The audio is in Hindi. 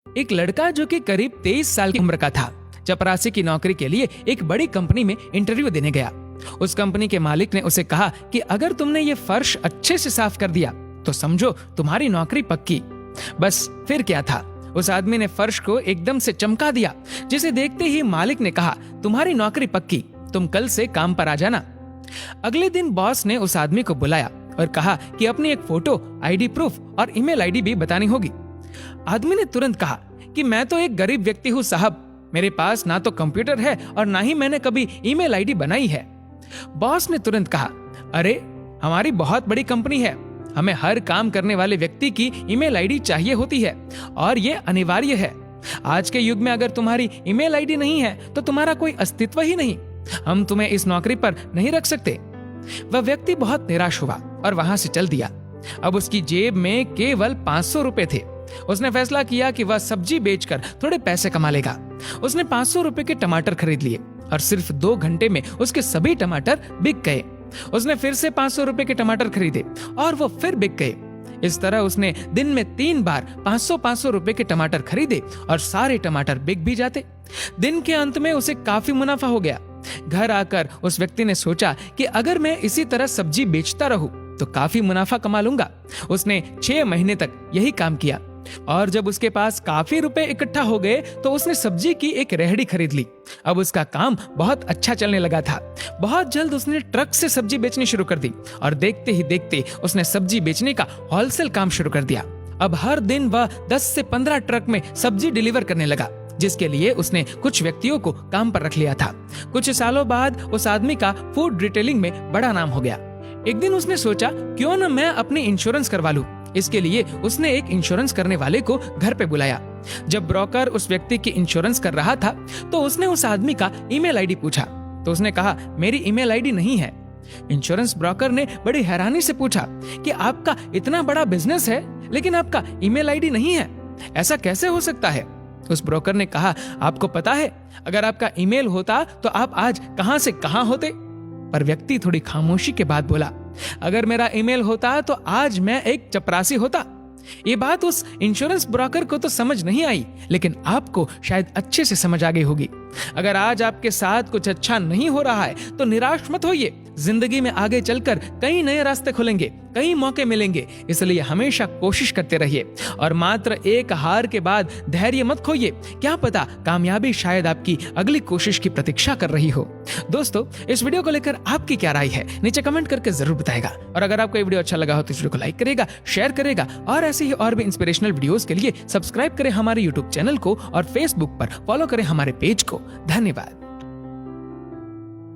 एक लड़का जो कि करीब 23 साल की उम्र का था, चपरासी की नौकरी के लिए एक बड़ी कंपनी में इंटरव्यू देने गया। उस कंपनी के मालिक ने उसे कहा कि अगर तुमने ये फर्श अच्छे से साफ कर दिया तो समझो तुम्हारी नौकरी पक्की। बस फिर क्या था, उस आदमी ने फर्श को एकदम से चमका दिया, जिसे देखते ही मालिक ने कहा, तुम्हारी नौकरी पक्की, तुम कल से काम पर आ जाना। अगले दिन बॉस ने उस आदमी को बुलाया और कहा कि अपनी एक फोटो, आईडी प्रूफ और ईमेल आईडी भी बतानी होगी। आदमी ने तुरंत कहा कि मैं तो एक गरीब व्यक्ति हूँ साहब, मेरे पास ना तो कंप्यूटर है और ना ही मैंने कभी ईमेल आईडी बनाई है। बॉस ने तुरंत कहा, अरे हमारी बहुत बड़ी कंपनी है, हमें हर काम करने वाले व्यक्ति की ईमेल आईडी चाहिए होती है और ये अनिवार्य है। आज के युग में अगर तुम्हारी ईमेल आईडी नहीं है तो तुम्हारा कोई अस्तित्व ही नहीं, हम तुम्हें इस नौकरी पर नहीं रख सकते। वह व्यक्ति बहुत निराश हुआ और वहां से चल दिया। अब उसकी जेब में केवल 500 रुपए थे। उसने फैसला किया कि वह सब्जी बेचकर थोड़े पैसे कमा लेगा। उसने 500 रुपए के टमाटर खरीद लिए और सिर्फ 2 घंटे में उसके सभी टमाटर बिक गए। उसने फिर से 500 रुपए के टमाटर खरीदे और वो फिर बिक गए। इस तरह उसने दिन में 3 बार 500 रुपए के टमाटर खरीदे और सारे टमाटर बिक भी जाते। दिन के अंत में उसे काफी मुनाफा हो गया। घर आकर उस व्यक्ति ने सोचा कि अगर मैं इसी तरह सब्जी बेचता रहूं तो काफी मुनाफा कमा लूंगा। उसने 6 महीने तक यही काम किया और जब उसके पास काफी रुपए इकट्ठा हो गए तो उसने सब्जी की एक रेहड़ी खरीद ली। अब उसका काम बहुत अच्छा चलने लगा था। बहुत जल्द उसने ट्रक से सब्जी बेचनी शुरू कर दी और देखते ही देखते उसने सब्जी बेचने का होलसेल काम शुरू कर दिया। अब हर दिन वह 10 से 15 ट्रक में सब्जी डिलीवर करने लगा, जिसके लिए उसने कुछ व्यक्तियों को काम पर रख लिया था। कुछ सालों बाद उस आदमी का फूड रिटेलिंग में बड़ा नाम हो गया। एक दिन उसने सोचा, क्यों न मैं अपनी इंश्योरेंस करवा लूं। इसके लिए उसने एक इंश्योरेंस करने वाले को घर पे बुलाया। जब ब्रोकर उस व्यक्ति की इंश्योरेंस कर रहा था तो उसने उस आदमी का ईमेल आईडी पूछा तो उसने कहा, मेरी ईमेल आईडी नहीं है। इंश्योरेंस ब्रोकर ने बड़ी हैरानी से पूछा कि आपका इतना बड़ा बिजनेस है लेकिन आपका ईमेल आईडी नहीं है, ऐसा कैसे हो सकता है? उस ब्रोकर ने कहा, आपको पता है, अगर आपका ईमेल होता तो आप आज कहां से कहां होते? पर व्यक्ति थोड़ी खामोशी के बाद बोला, अगर मेरा ईमेल होता तो आज मैं एक चपरासी होता। ये बात उस इंश्योरेंस ब्रोकर को तो समझ नहीं आई, लेकिन आपको शायद अच्छे से समझ आ गई होगी। अगर आज आपके साथ कुछ अच्छा नहीं हो रहा है तो निराश मत होइए। जिंदगी में आगे चलकर कई नए रास्ते खुलेंगे, कई मौके मिलेंगे, इसलिए हमेशा कोशिश करते रहिए और मात्र एक हार के बाद धैर्य मत खोइए। क्या पता कामयाबी शायद आपकी अगली कोशिश की प्रतीक्षा कर रही हो। दोस्तों, इस वीडियो को लेकर आपकी क्या राय है नीचे कमेंट करके जरूर बताएगा और अगर आपको ये वीडियो अच्छा लगा हो तो इस वीडियो को लाइक करेगा, शेयर करेगा और ऐसे ही और भी इंस्पिरेशनल वीडियोस के लिए सब्सक्राइब करें हमारे यूट्यूब चैनल को और फेसबुक पर फॉलो करें हमारे पेज को। धन्यवाद।